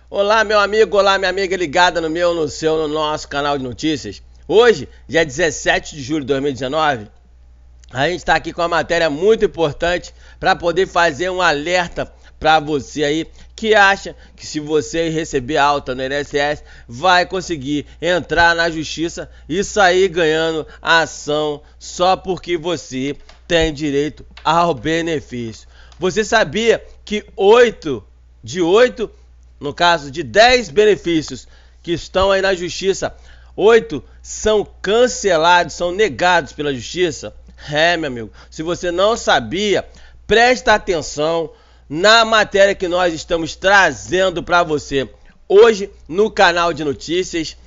Olá, meu amigo, olá, minha amiga ligada no nosso canal de notícias. Hoje, dia 17 de julho de 2019, a gente está aqui com uma matéria muito importante para poder fazer um alerta para você aí que acha que se você receber alta no INSS vai conseguir entrar na justiça e sair ganhando a ação só porque você tem direito ao benefício. Você sabia que 8 no caso de 10 benefícios que estão aí na justiça, 8 são cancelados, são negados pela justiça? Meu amigo, se você não sabia, presta atenção na matéria que nós estamos trazendo para você hoje no canal de notícias.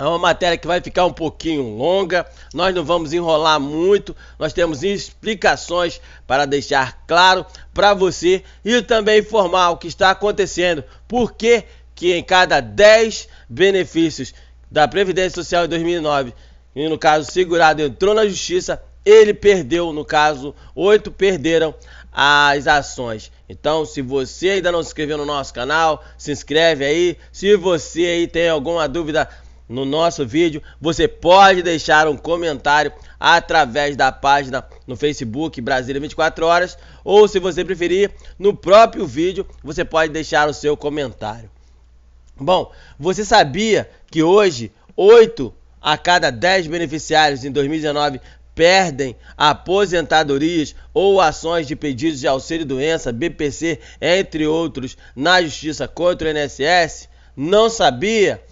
É uma matéria que vai ficar um pouquinho longa, nós não vamos enrolar muito, nós temos explicações para deixar claro para você e também informar o que está acontecendo, por que em cada 10 benefícios da Previdência Social em 2009, e no caso segurado entrou na justiça, ele perdeu, no caso 8 perderam as ações. Então, se você ainda não se inscreveu no nosso canal, se inscreve aí. Se você aí tem alguma dúvida no nosso vídeo, você pode deixar um comentário através da página no Facebook Brasília 24 horas, ou se você preferir, no próprio vídeo você pode deixar o seu comentário. Bom, você sabia que hoje 8 a cada 10 beneficiários em 2019 perdem aposentadorias ou ações de pedidos de auxílio-doença, BPC, entre outros, na justiça contra o INSS? Não sabia?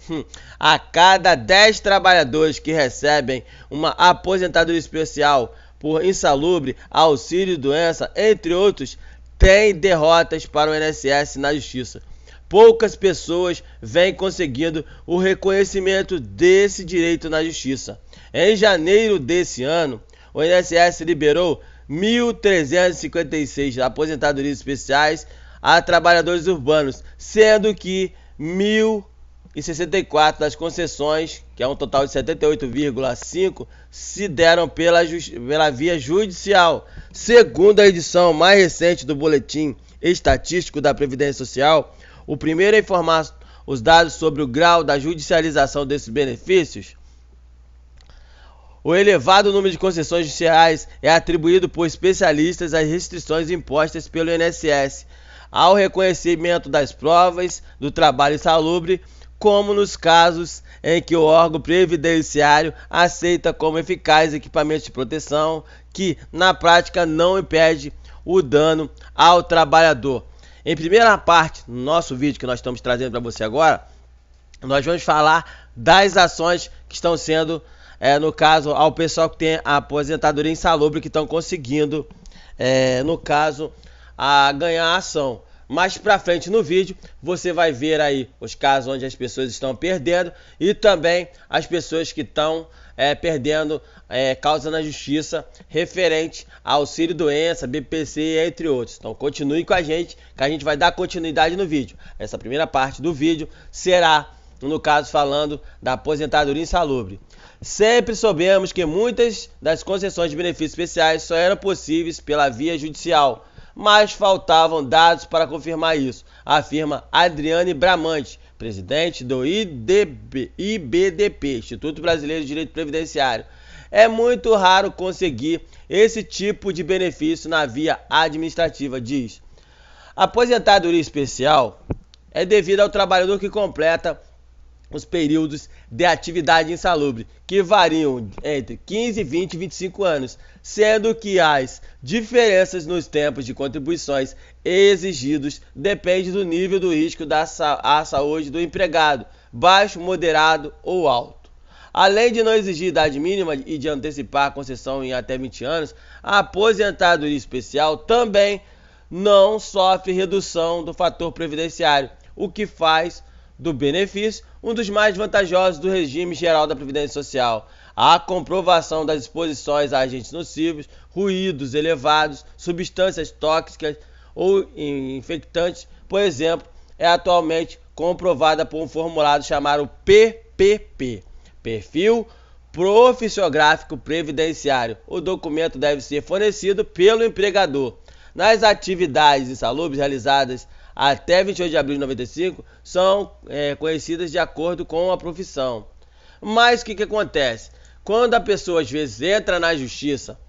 A cada 10 trabalhadores que recebem uma aposentadoria especial por insalubre, auxílio-doença, entre outros, tem derrotas para o INSS na justiça. Poucas pessoas vêm conseguindo o reconhecimento desse direito na justiça. Em janeiro desse ano, o INSS liberou 1.356 aposentadorias especiais a trabalhadores urbanos, sendo que 1.064 das concessões, que é um total de 78,5, se deram pela via judicial. Segundo a edição mais recente do Boletim Estatístico da Previdência Social, o primeiro a informar os dados sobre o grau da judicialização desses benefícios, o elevado número de concessões judiciais é atribuído por especialistas às restrições impostas pelo INSS ao reconhecimento das provas do trabalho insalubre, como nos casos em que o órgão previdenciário aceita como eficazes equipamentos de proteção que, na prática, não impede o dano ao trabalhador. Em primeira parte, no nosso vídeo que nós estamos trazendo para você agora, nós vamos falar das ações que estão sendo, no caso, ao pessoal que tem a aposentadoria insalubre, que estão conseguindo, no caso, a ganhar a ação. Mais pra frente no vídeo, você vai ver aí os casos onde as pessoas estão perdendo e também as pessoas que estão perdendo causa na justiça referente a auxílio-doença, BPC, entre outros. Então continue com a gente, que a gente vai dar continuidade no vídeo. Essa primeira parte do vídeo será, no caso, falando da aposentadoria insalubre. Sempre soubemos que muitas das concessões de benefícios especiais só eram possíveis pela via judicial, mas faltavam dados para confirmar isso, afirma Adriane Bramante, presidente do IBDP, Instituto Brasileiro de Direito Previdenciário. É muito raro conseguir esse tipo de benefício na via administrativa, diz. A aposentadoria especial é devida ao trabalhador que completa os períodos de atividade insalubre, que variam entre 15, 20 e 25 anos, sendo que as diferenças nos tempos de contribuições exigidos dependem do nível do risco à saúde do empregado, baixo, moderado ou alto. Além de não exigir idade mínima e de antecipar a concessão em até 20 anos, a aposentadoria especial também não sofre redução do fator previdenciário, o que faz do benefício um dos mais vantajosos do regime geral da Previdência Social. A comprovação das exposições a agentes nocivos, ruídos elevados, substâncias tóxicas ou infectantes, por exemplo, é atualmente comprovada por um formulário chamado PPP, Perfil Profissiográfico Previdenciário. O documento deve ser fornecido pelo empregador. Nas atividades insalubres realizadas até 28 de abril de 95 são conhecidas de acordo com a profissão. Mas o que acontece? Quando a pessoa às vezes entra na justiça,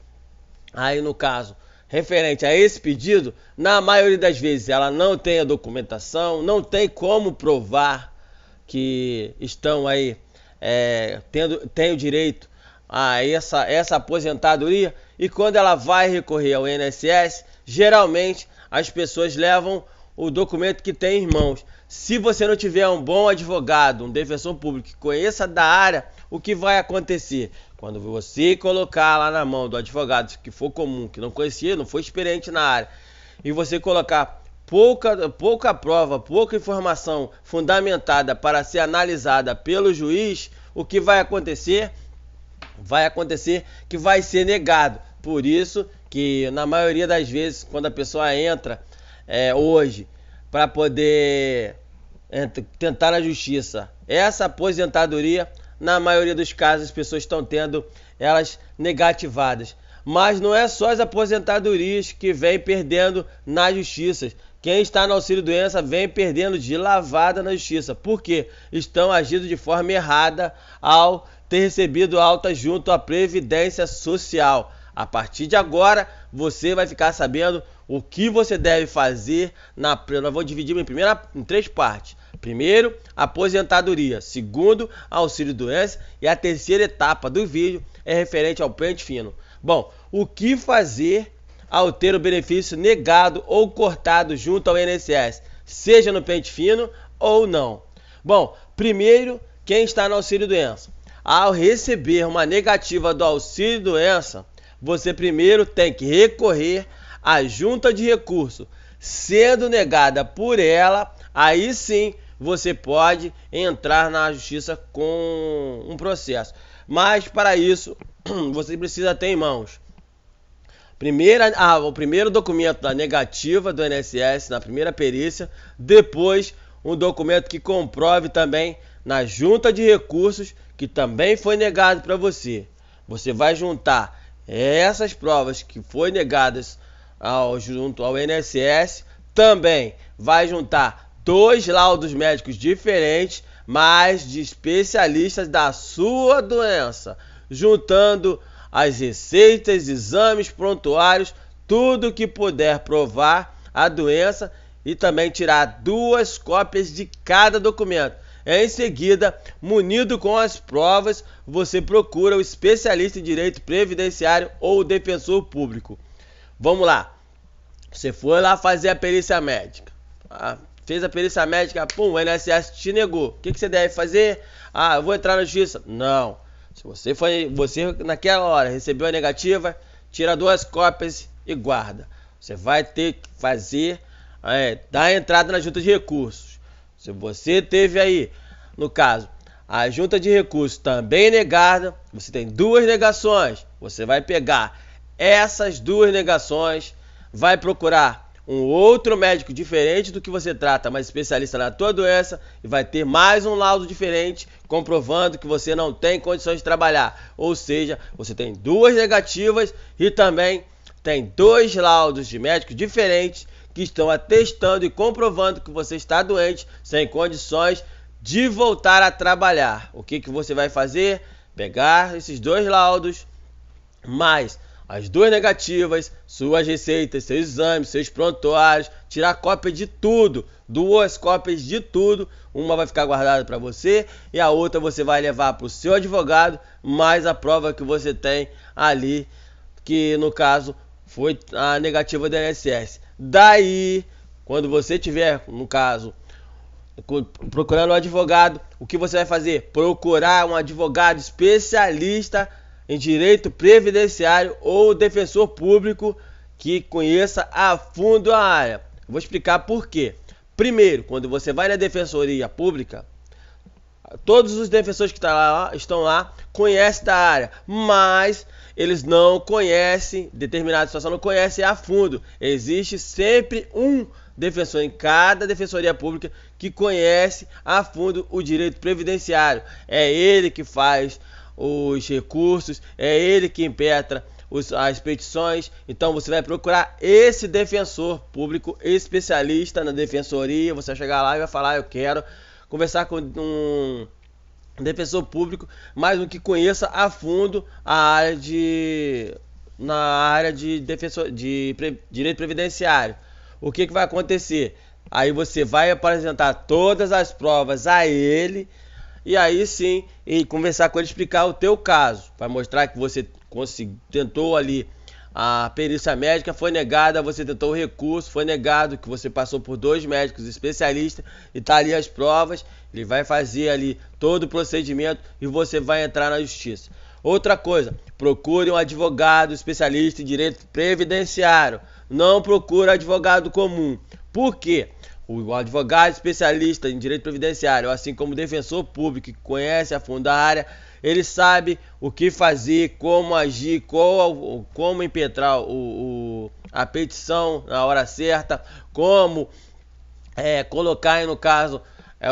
aí no caso, referente a esse pedido, na maioria das vezes ela não tem a documentação, não tem como provar que estão aí tem o direito a essa aposentadoria, e quando ela vai recorrer ao INSS, geralmente as pessoas levam o documento que tem em mãos. Se você não tiver um bom advogado, um defensor público que conheça da área, o que vai acontecer? Quando você colocar lá na mão do advogado que for comum, que não conhecia, não foi experiente na área, e você colocar pouca prova, pouca informação fundamentada para ser analisada pelo juiz, o que vai acontecer? Vai acontecer que vai ser negado. Por isso que na maioria das vezes, quando a pessoa entra hoje para poder tentar na justiça essa aposentadoria, na maioria dos casos as pessoas estão tendo elas negativadas. Mas não é só as aposentadorias que vem perdendo na justiça. Quem está no auxílio-doença vem perdendo de lavada na justiça. Por quê? Estão agindo de forma errada ao ter recebido alta junto à Previdência Social. A partir de agora, você vai ficar sabendo o que você deve fazer. Eu vou dividir em 3 partes. Primeiro, aposentadoria. Segundo, auxílio-doença. E a terceira etapa do vídeo é referente ao pente fino. Bom, o que fazer ao ter o benefício negado ou cortado junto ao INSS, seja no pente fino ou não? Bom, primeiro, quem está no auxílio-doença. Ao receber uma negativa do auxílio-doença, você primeiro tem que recorrer à junta de recurso. Sendo negada por ela, aí sim você pode entrar na justiça com um processo. Mas para isso, você precisa ter em mãos o primeiro documento da negativa do INSS na primeira perícia, depois um documento que comprove também na junta de recursos que também foi negado para você. Você vai juntar essas provas que foi negadas junto ao INSS, também vai juntar 2 laudos médicos diferentes, mas de especialistas da sua doença, juntando as receitas, exames, prontuários, tudo que puder provar a doença, e também tirar 2 cópias de cada documento. Em seguida, munido com as provas, você procura o especialista em direito previdenciário ou o defensor público. Vamos lá. Você foi lá fazer a perícia médica. Fez a perícia médica, pum, o INSS te negou. O que você deve fazer? Eu vou entrar na justiça. Não. Se você naquela hora recebeu a negativa, tira 2 cópias e guarda. Você vai ter que fazer, dar entrada na junta de recursos. Se você teve aí, no caso, a junta de recursos também negada, você tem 2 negações. Você vai pegar essas 2 negações, vai procurar um outro médico diferente do que você trata, mas especialista na tua doença, e vai ter mais um laudo diferente, comprovando que você não tem condições de trabalhar. Ou seja, você tem 2 negativas e também tem 2 laudos de médicos diferentes que estão atestando e comprovando que você está doente, sem condições de voltar a trabalhar. O que você vai fazer? Pegar esses 2 laudos, mais as 2 negativas, suas receitas, seus exames, seus prontuários, tirar cópia de tudo, 2 cópias de tudo, uma vai ficar guardada para você e a outra você vai levar para o seu advogado, mais a prova que você tem ali, que no caso foi a negativa do INSS. Daí, quando você tiver, no caso, procurando um advogado, o que você vai fazer? Procurar um advogado especialista em direito previdenciário ou defensor público que conheça a fundo a área. Vou explicar por quê. Primeiro, quando você vai na defensoria pública, todos os defensores que estão lá conhecem da área, mas eles não conhecem, determinada situação não conhecem a fundo. Existe sempre um defensor em cada defensoria pública que conhece a fundo o direito previdenciário. É ele que faz os recursos, é ele que impetra as petições. Então você vai procurar esse defensor público especialista na defensoria. Você vai chegar lá e vai falar: eu quero conversar com um defensor público, mas um que conheça a fundo na área de direito previdenciário. O que vai acontecer? Aí você vai apresentar todas as provas a ele, e aí sim, e conversar com ele, explicar o teu caso. Vai mostrar que você tentou ali a perícia médica, foi negada, você tentou o recurso, foi negado, que você passou por 2 médicos especialistas, e tá ali as provas. Ele vai fazer ali todo o procedimento e você vai entrar na justiça. Outra coisa, procure um advogado especialista em direito previdenciário. Não procure advogado comum. Por quê? O advogado especialista em direito previdenciário, assim como o defensor público que conhece a fundo a área, ele sabe o que fazer, como agir, como impetrar a petição na hora certa, como colocar aí, no caso,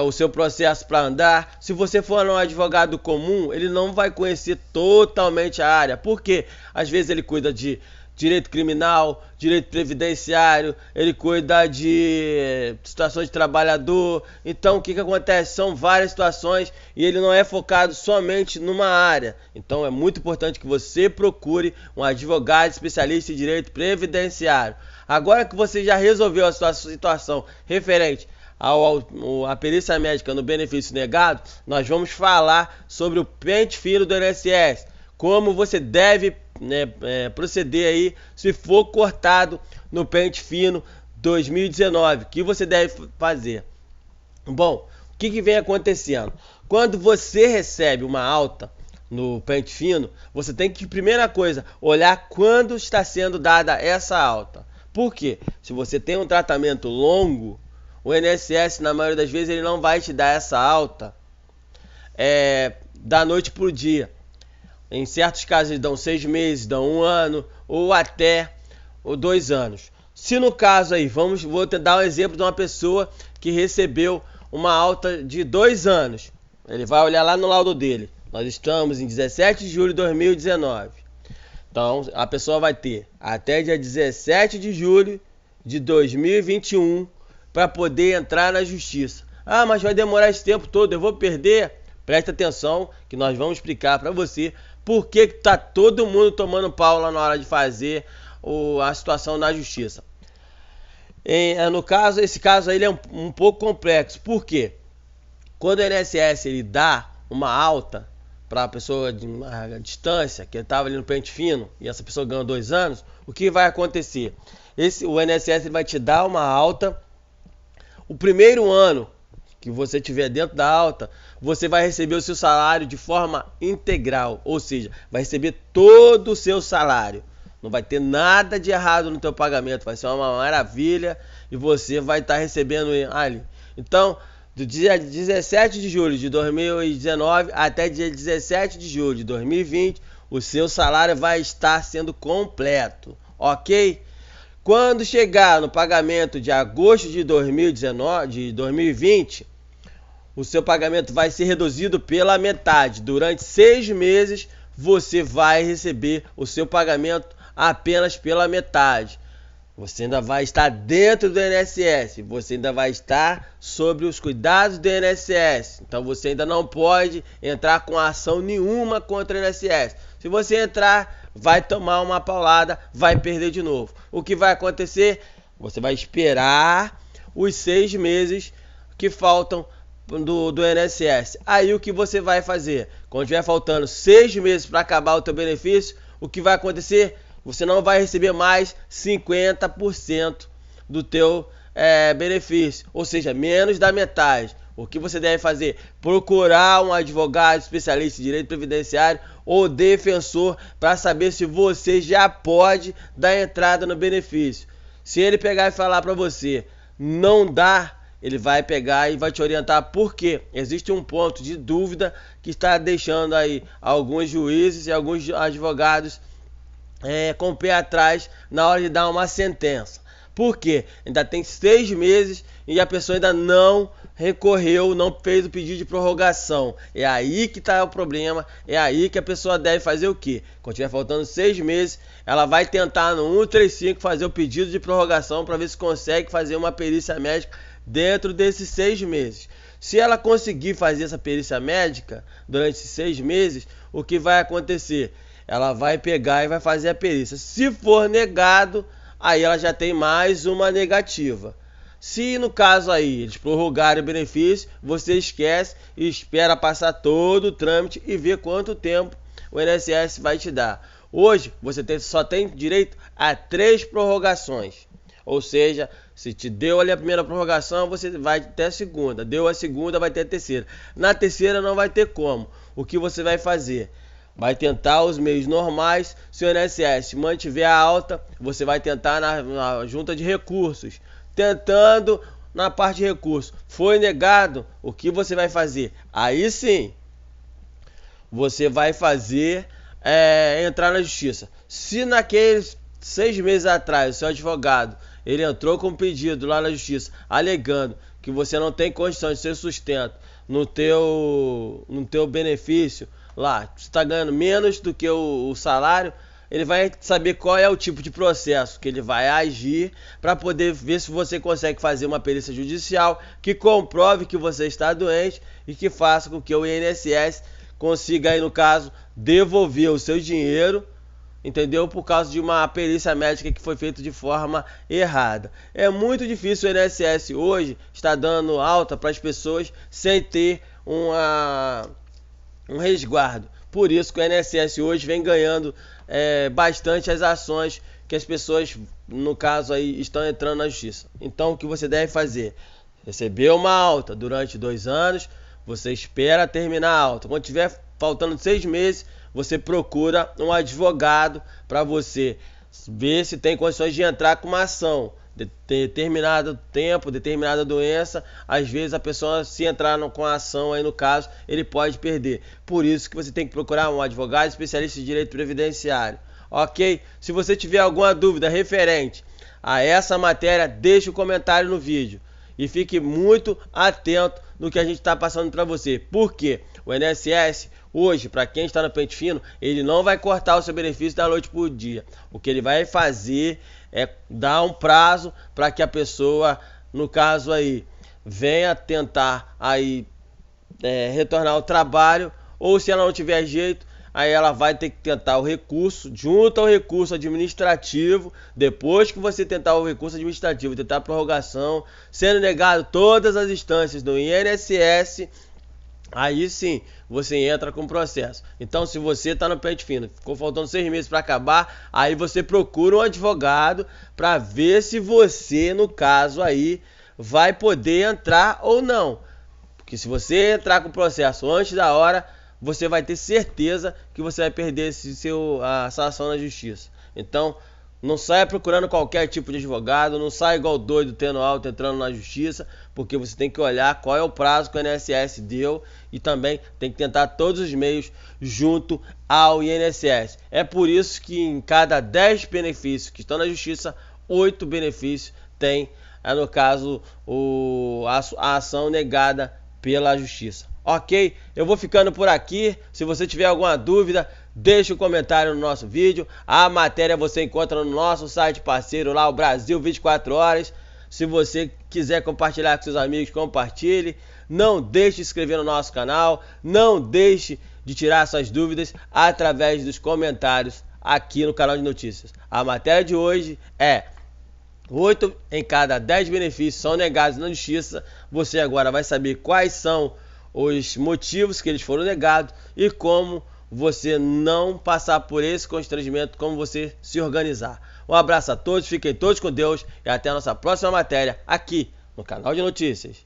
o seu processo para andar. Se você for um advogado comum, ele não vai conhecer totalmente a área, porque às vezes ele cuida de direito criminal, direito previdenciário, ele cuida de situações de trabalhador. Então o que acontece? São várias situações e ele não é focado somente numa área. Então é muito importante que você procure um advogado especialista em direito previdenciário. Agora que você já resolveu a sua situação referente a perícia médica no benefício negado, nós vamos falar sobre o pente fino do INSS, como você deve proceder aí se for cortado no pente fino 2019, o que você deve fazer. Bom, o que vem acontecendo? Quando você recebe uma alta no pente fino, você tem que, primeira coisa, olhar quando está sendo dada essa alta. Por quê? Se você tem um tratamento longo, o INSS, na maioria das vezes, ele não vai te dar essa alta da noite para o dia. Em certos casos eles dão 6 meses, dão 1 ano, ou até 2 anos. Se no caso aí, vou te dar um exemplo de uma pessoa que recebeu uma alta de 2 anos. Ele vai olhar lá no laudo dele. Nós estamos em 17 de julho de 2019. Então a pessoa vai ter até dia 17 de julho de 2021 para poder entrar na justiça. Ah, mas vai demorar esse tempo todo, eu vou perder? Presta atenção que nós vamos explicar para você por que tá todo mundo tomando pau lá na hora de fazer a situação na justiça. No caso, esse caso aí ele é um pouco complexo. Por quê? Quando o INSS ele dá uma alta para a pessoa de uma distância, que estava ali no pente fino, e essa pessoa ganhou 2 anos, o que vai acontecer? O INSS ele vai te dar uma alta. O primeiro ano que você tiver dentro da alta, você vai receber o seu salário de forma integral, ou seja, vai receber todo o seu salário. Não vai ter nada de errado no teu pagamento, vai ser uma maravilha e você vai estar recebendo ali. Então, do dia 17 de julho de 2019 até dia 17 de julho de 2020, o seu salário vai estar sendo completo, ok? Quando chegar no pagamento de agosto de 2020, o seu pagamento vai ser reduzido pela metade. Durante 6 meses, você vai receber o seu pagamento apenas pela metade. Você ainda vai estar dentro do INSS, você ainda vai estar sob os cuidados do INSS. Então você ainda não pode entrar com ação nenhuma contra o INSS. Se você entrar, vai tomar uma paulada, vai perder de novo. O que vai acontecer? Você vai esperar os 6 meses que faltam do INSS. Aí o que você vai fazer? Quando estiver faltando 6 meses para acabar o teu benefício, o que vai acontecer? Você não vai receber mais 50% do teu benefício, ou seja, menos da metade. O que você deve fazer? Procurar um advogado especialista em direito previdenciário ou defensor para saber se você já pode dar entrada no benefício. Se ele pegar e falar para você, não dá, ele vai pegar e vai te orientar, porque existe um ponto de dúvida que está deixando aí alguns juízes e alguns advogados com o pé atrás na hora de dar uma sentença. Por quê? Ainda tem 6 meses e a pessoa ainda não recorreu, não fez o pedido de prorrogação. É aí que está o problema, é aí que a pessoa deve fazer o quê? Quando tiver faltando 6 meses, ela vai tentar no 135 fazer o pedido de prorrogação para ver se consegue fazer uma perícia médica dentro desses 6 meses. Se ela conseguir fazer essa perícia médica durante esses 6 meses, o que vai acontecer? Ela vai pegar e vai fazer a perícia. Se for negado, aí ela já tem mais uma negativa. Se no caso aí eles prorrogarem o benefício, você esquece e espera passar todo o trâmite e ver quanto tempo o INSS vai te dar. Hoje você só tem direito a 3 prorrogações. Ou seja, se te deu ali a primeira prorrogação, você vai até a segunda. Deu a segunda, vai ter a terceira. Na terceira não vai ter como. O que você vai fazer? Vai tentar os meios normais. Se o INSS mantiver a alta, você vai tentar na junta de recursos. Tentando na parte de recurso. Foi negado, o que você vai fazer? Aí sim, você vai fazer entrar na justiça. Se naqueles 6 meses atrás o seu advogado ele entrou com um pedido lá na justiça alegando que você não tem condição de ser sustento no teu benefício lá, você está ganhando menos do que o salário, ele vai saber qual é o tipo de processo que ele vai agir para poder ver se você consegue fazer uma perícia judicial que comprove que você está doente e que faça com que o INSS consiga aí no caso devolver o seu dinheiro, entendeu? Por causa de uma perícia médica que foi feita de forma errada. É muito difícil o INSS hoje estar dando alta para as pessoas sem ter um resguardo. Por isso que o INSS hoje vem ganhando bastante as ações que as pessoas, no caso aí, estão entrando na justiça. Então o que você deve fazer? Receber uma alta durante 2 anos, você espera terminar a alta. Quando tiver faltando 6 meses, você procura um advogado para você ver se tem condições de entrar com uma ação. Determinado tempo, determinada doença, às vezes a pessoa, se entrar com a ação aí no caso, ele pode perder. Por isso que você tem que procurar um advogado especialista em direito previdenciário. Ok? Se você tiver alguma dúvida referente a essa matéria, deixe um comentário no vídeo. E fique muito atento no que a gente está passando para você. Por quê? O INSS, hoje, para quem está no pente fino, ele não vai cortar o seu benefício da noite para o dia. O que ele vai fazer é dar um prazo para que a pessoa, no caso aí, venha tentar aí retornar ao trabalho, ou se ela não tiver jeito, aí ela vai ter que tentar o recurso, junto ao recurso administrativo. Depois que você tentar o recurso administrativo, tentar a prorrogação, sendo negado todas as instâncias do INSS, aí sim você entra com o processo. Então, se você está no pente fino, ficou faltando 6 meses para acabar, aí você procura um advogado para ver se você, no caso aí, vai poder entrar ou não. Porque se você entrar com o processo antes da hora, você vai ter certeza que você vai perder essa ação na justiça. Então, não saia procurando qualquer tipo de advogado, não saia igual doido tendo alta entrando na justiça, porque você tem que olhar qual é o prazo que o INSS deu e também tem que tentar todos os meios junto ao INSS. É por isso que em cada 10 benefícios que estão na justiça, 8 benefícios tem, no caso, a ação negada pela justiça. Ok? Eu vou ficando por aqui. Se você tiver alguma dúvida, deixe um comentário no nosso vídeo. A matéria você encontra no nosso site parceiro lá, o Brasil 24 Horas. Se você quiser compartilhar com seus amigos, compartilhe. Não deixe de se inscrever no nosso canal. Não deixe de tirar suas dúvidas através dos comentários aqui no canal de notícias. A matéria de hoje é: 8 em cada 10 benefícios são negados na justiça. Você agora vai saber quais são os motivos que eles foram negados e como você não passar por esse constrangimento, como você se organizar. Um abraço a todos, fiquem todos com Deus e até a nossa próxima matéria aqui no canal de notícias.